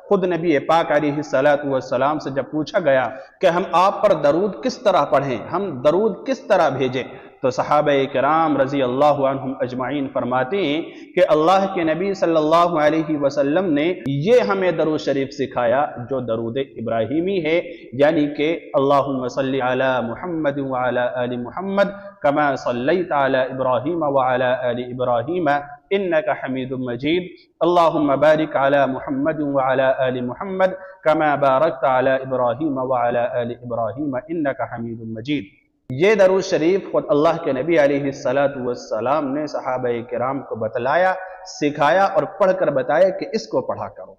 خود نبی پاک علیہ السلام سے جب پوچھا گیا کہ ہم آپ پر درود کس طرح پڑھیں، ہم درود کس طرح بھیجیں، تو صحابہ کرام رضی اللہ عنہم اجمعین فرماتے ہیں کہ اللہ کے نبی صلی اللہ علیہ وسلم نے یہ ہمیں درود شریف سکھایا جو درود ابراہیمی ہے، یعنی کہ اللہم صلی علی محمد وعلی آل محمد کما صلیت علی ابراہیم وعلی آل ابراہیم انک حمید مجید، اللہم بارک علی محمد وعلی آل محمد کما بارکت علی ابراہیم وعلی آل ابراہیم انک حمید مجید۔ یہ درود شریف خود اللہ کے نبی علیہ السلام نے صحابہ کرام کو بتلایا، سکھایا اور پڑھ کر بتایا کہ اس کو پڑھا کرو۔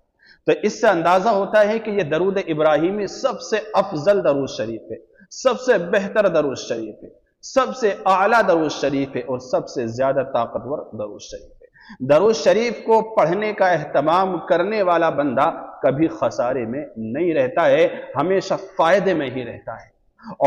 تو اس سے اندازہ ہوتا ہے کہ یہ درود ابراہیمی سب سے افضل درود شریف ہے، سب سے بہتر درود شریف ہے، سب سے اعلیٰ درود شریف ہے اور سب سے زیادہ طاقتور درود شریف ہے۔ درود شریف کو پڑھنے کا اہتمام کرنے والا بندہ کبھی خسارے میں نہیں رہتا ہے، ہمیشہ فائدے میں ہی رہتا ہے۔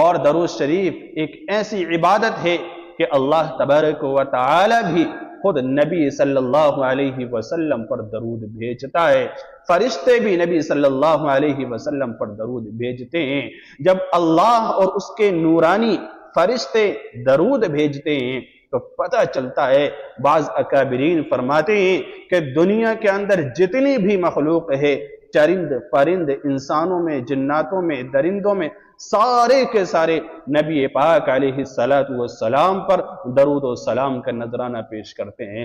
اور درود شریف ایک ایسی عبادت ہے کہ اللہ تبارک و تعالی بھی خود نبی صلی اللہ علیہ وسلم پر درود بھیجتا ہے، فرشتے بھی نبی صلی اللہ علیہ وسلم پر درود بھیجتے ہیں۔ جب اللہ اور اس کے نورانی فرشتے درود بھیجتے ہیں تو پتہ چلتا ہے، بعض اکابرین فرماتے ہیں کہ دنیا کے اندر جتنی بھی مخلوق ہے، چرند پرند، انسانوں میں، جناتوں میں، درندوں میں، سارے کے سارے نبی پاک علیہ السلام پر درود و سلام کا نذرانہ پیش کرتے ہیں۔